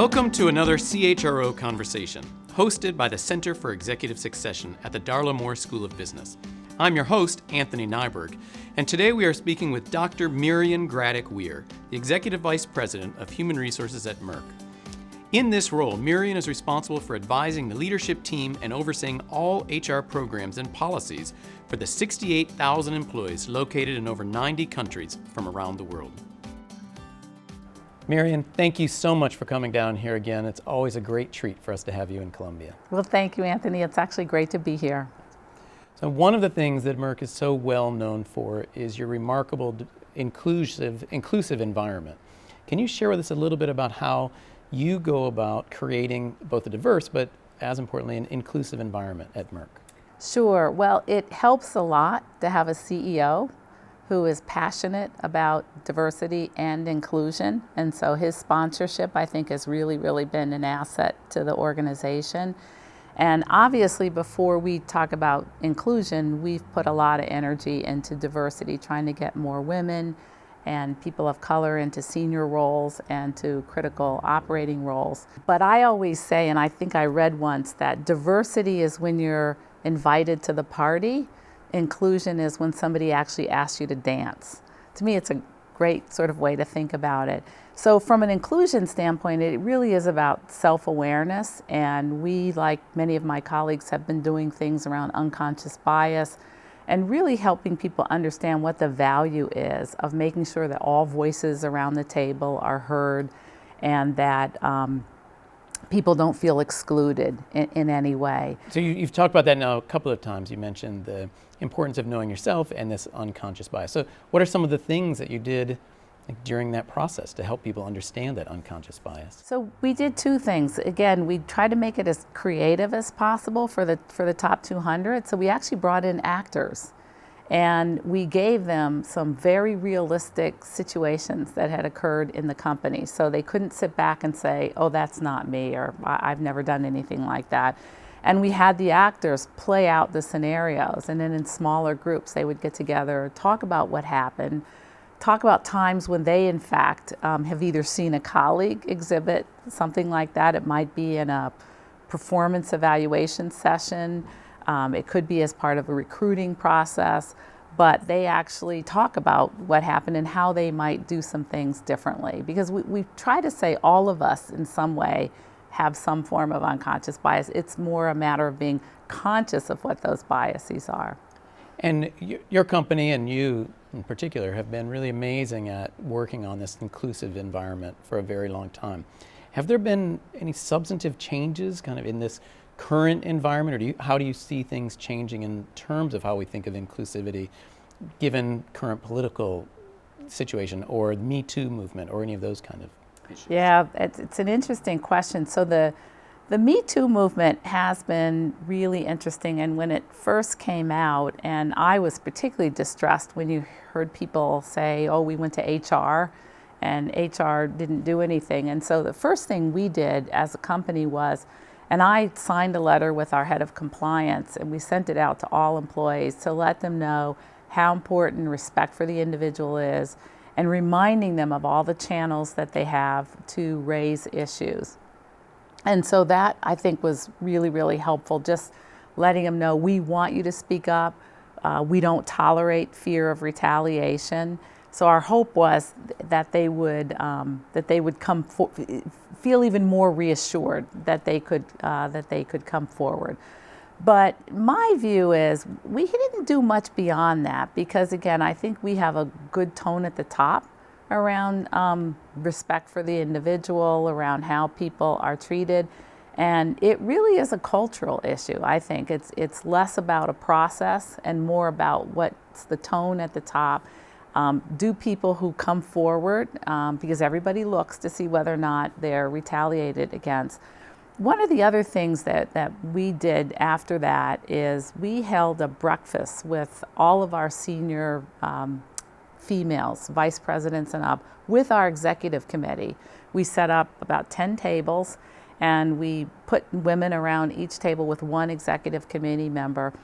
Welcome to another CHRO Conversation, hosted by the Center for Executive Succession at the Darla Moore School of Business. I'm your host, Anthony Nyberg, and today we are speaking with Dr. Mirian Graddick-Weir, the Executive Vice President of Human Resources at Merck. In this role, Mirian is responsible for advising the leadership team and overseeing all HR programs and policies for the 68,000 employees located in over 90 countries from around the world. Mirian, thank you so much for coming down here again. It's always a great treat for us to have you in Columbia. Well, thank you, Anthony. It's actually great to be here. So one of the things that Merck is so well known for is your remarkable inclusive environment. Can you share with us a little bit about how you go about creating both a diverse, but as importantly, an inclusive environment at Merck? Sure. Well, it helps a lot to have a CEO who is passionate about diversity and inclusion. And so his sponsorship, I think, has really been an asset to the organization. And obviously, before we talk about inclusion, we've put a lot of energy into diversity, trying to get more women and people of color into senior roles and to critical operating roles. But I always say, and I think I read once, that diversity is when you're invited to the party. Inclusion is when somebody actually asks you to dance. To me, it's a great sort of way to think about it. So from an inclusion standpoint, it really is about self-awareness, and we, like many of my colleagues, have been doing things around unconscious bias and really helping people understand what the value is of making sure that all voices around the table are heard and that people don't feel excluded in any way. So you've talked about that now a couple of times. You mentioned the importance of knowing yourself and this unconscious bias. So what are some of the things that you did during that process to help people understand that unconscious bias? So we did two things. Again, we tried to make it as creative as possible for the top 200. So we actually brought in actors, and we gave them some very realistic situations that had occurred in the company. So they couldn't sit back and say, oh, that's not me, or I've never done anything like that. And we had the actors play out the scenarios, and then in smaller groups they would get together, talk about what happened, talk about times when they in fact have either seen a colleague exhibit something like that. It might be in a performance evaluation session. It could be as part of a recruiting process, but they actually talk about what happened and how they might do some things differently. Because we try to say all of us in some way have some form of unconscious bias. It's more a matter of being conscious of what those biases are. And your company and you in particular have been really amazing at working on this inclusive environment for a very long time. Have there been any substantive changes kind of in this current environment, or how do you see things changing in terms of how we think of inclusivity given current political situation or the Me Too movement or any of those kind of issues? Yeah, it's an interesting question. So the Me Too movement has been really interesting, and when it first came out, and I was particularly distressed when you heard people say, oh, we went to HR and HR didn't do anything. And so the first thing we did as a company was, and I signed a letter with our head of compliance, and we sent it out to all employees to let them know how important respect for the individual is, and reminding them of all the channels that they have to raise issues. And so that, I think, was really helpful, just letting them know we want you to speak up. We don't tolerate fear of retaliation. So our hope was that they would feel even more reassured that they could come forward. But my view is we didn't do much beyond that, because again, I think we have a good tone at the top around respect for the individual, around how people are treated. And it really is a cultural issue. I think it's less about a process and more about what's the tone at the top. Do people who come forward, because everybody looks to see whether or not they're retaliated against. One of the other things that we did after that is we held a breakfast with all of our senior females, vice presidents and up, with our executive committee. We set up about 10 tables, and we put women around each table with one executive committee member.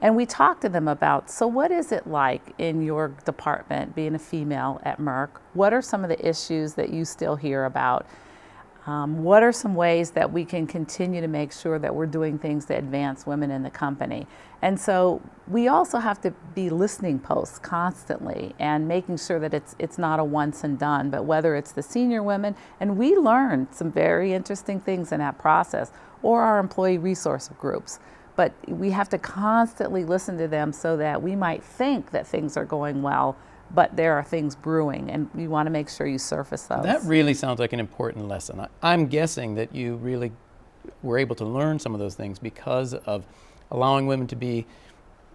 And we talked to them about, so what is it like in your department, being a female at Merck? What are some of the issues that you still hear about? What are some ways that we can continue to make sure that we're doing things to advance women in the company? And so we also have to be listening posts constantly and making sure that it's not a once and done, but whether it's the senior women, and we learned some very interesting things in that process, or our employee resource groups. But we have to constantly listen to them so that we might think that things are going well, but there are things brewing, and you want to make sure you surface those. That really sounds like an important lesson. I'm guessing that you really were able to learn some of those things because of allowing women to be,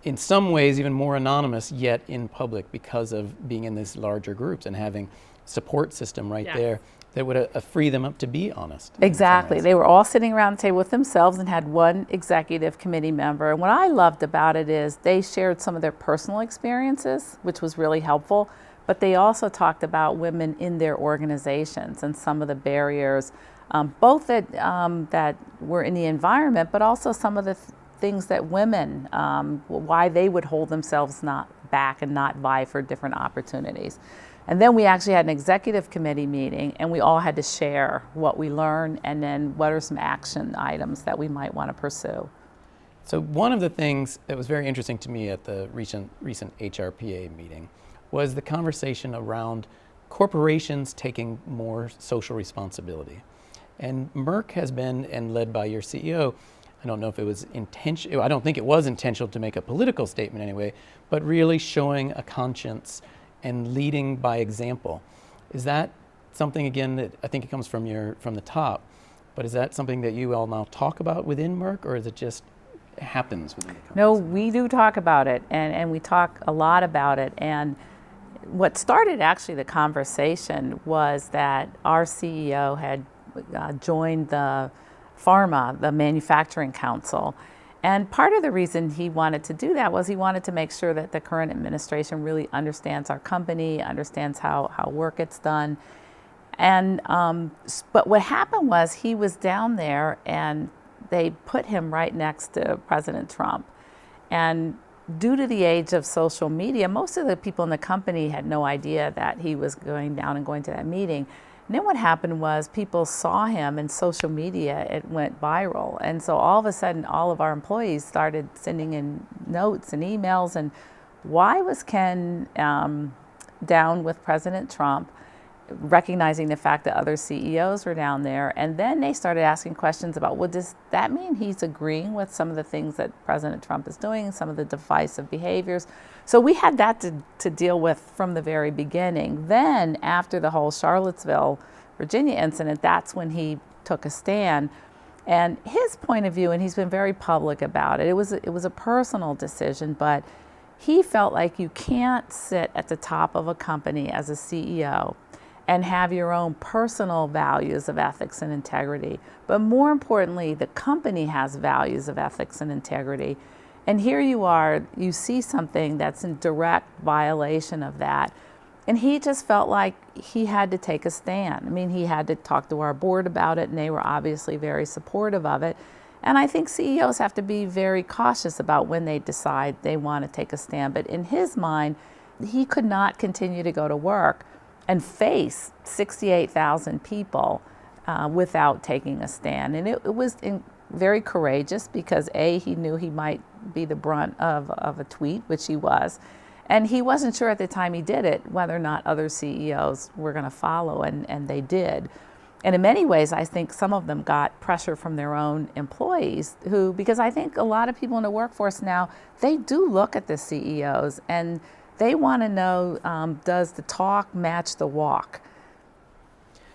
in some ways, even more anonymous, yet in public, because of being in these larger groups and having support system right there that would free them up to be honest. Exactly. They were all sitting around the table with themselves and had one executive committee member. And what I loved about it is they shared some of their personal experiences, which was really helpful, but they also talked about women in their organizations and some of the barriers, both that were in the environment, but also some of the things that women, why they would hold themselves not back and not vie for different opportunities. And then we actually had an executive committee meeting, and we all had to share what we learned and then what are some action items that we might want to pursue. So one of the things that was very interesting to me at the recent HRPA meeting was the conversation around corporations taking more social responsibility. And Merck has been, and led by your CEO, I don't know if it was intentional, I don't think it was intentional to make a political statement anyway, but really showing a conscience and leading by example. Is that something, again, that I think it comes from the top, but is that something that you all now talk about within Merck, or is it just happens within the company? No, we do talk about it, and we talk a lot about it. And what started actually the conversation was that our CEO had joined the pharma, the manufacturing council. And part of the reason he wanted to do that was he wanted to make sure that the current administration really understands our company, understands how work gets done. And but what happened was he was down there and they put him right next to President Trump. And due to the age of social media, most of the people in the company had no idea that he was going down and going to that meeting. And then what happened was people saw him in social media, it went viral. And so all of a sudden, all of our employees started sending in notes and emails. And why was Ken down with President Trump, recognizing the fact that other CEOs were down there? And then they started asking questions about, well, does that mean he's agreeing with some of the things that President Trump is doing, some of the divisive behaviors? So we had that to deal with from the very beginning. Then after the whole Charlottesville, Virginia incident, that's when he took a stand. And his point of view, and he's been very public about it, it was a personal decision, but he felt like you can't sit at the top of a company as a CEO and have your own personal values of ethics and integrity. But more importantly, the company has values of ethics and integrity. And here you are, you see something that's in direct violation of that. And he just felt like he had to take a stand. I mean, he had to talk to our board about it, and they were obviously very supportive of it. And I think CEOs have to be very cautious about when they decide they want to take a stand. But in his mind, he could not continue to go to work and face 68,000 people without taking a stand. And it was very courageous because A, he knew he might be the brunt of a tweet, which he was. And he wasn't sure at the time he did it whether or not other CEOs were going to follow, and they did. And in many ways, I think some of them got pressure from their own employees because I think a lot of people in the workforce now, they do look at the CEOs and they want to know, does the talk match the walk?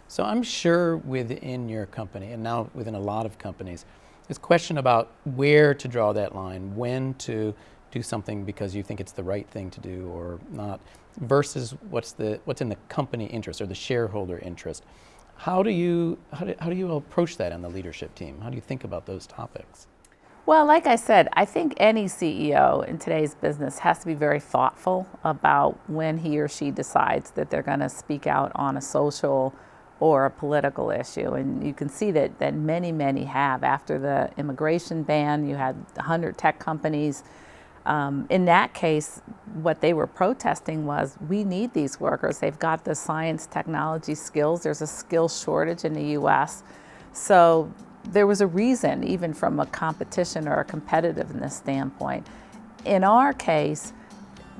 So I'm sure within your company, and now within a lot of companies, there's a question about where to draw that line, when to do something because you think it's the right thing to do or not, versus what's in the company interest or the shareholder interest. How do you approach that in the leadership team? How do you think about those topics? Well, like I said, I think any CEO in today's business has to be very thoughtful about when he or she decides that they're going to speak out on a social or a political issue. And you can see that many have. After the immigration ban, you had 100 tech companies In that case, what they were protesting was, we need these workers. They've got the science, technology skills. There's a skills shortage in the U.S. So there was a reason, even from a competition or a competitiveness standpoint. In our case,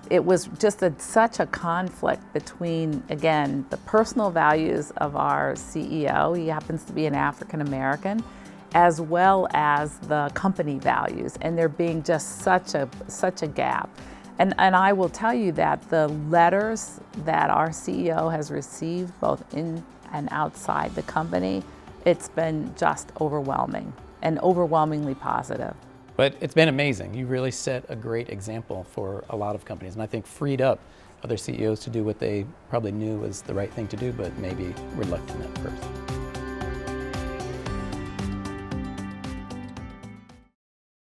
it was just such a conflict between, again, the personal values of our CEO, he happens to be an African American, as well as the company values, and there being just such a gap. And I will tell you that the letters that our CEO has received, both in and outside the company, it's been just overwhelming and overwhelmingly positive. But it's been amazing. You really set a great example for a lot of companies, and I think freed up other CEOs to do what they probably knew was the right thing to do, but maybe reluctant at first.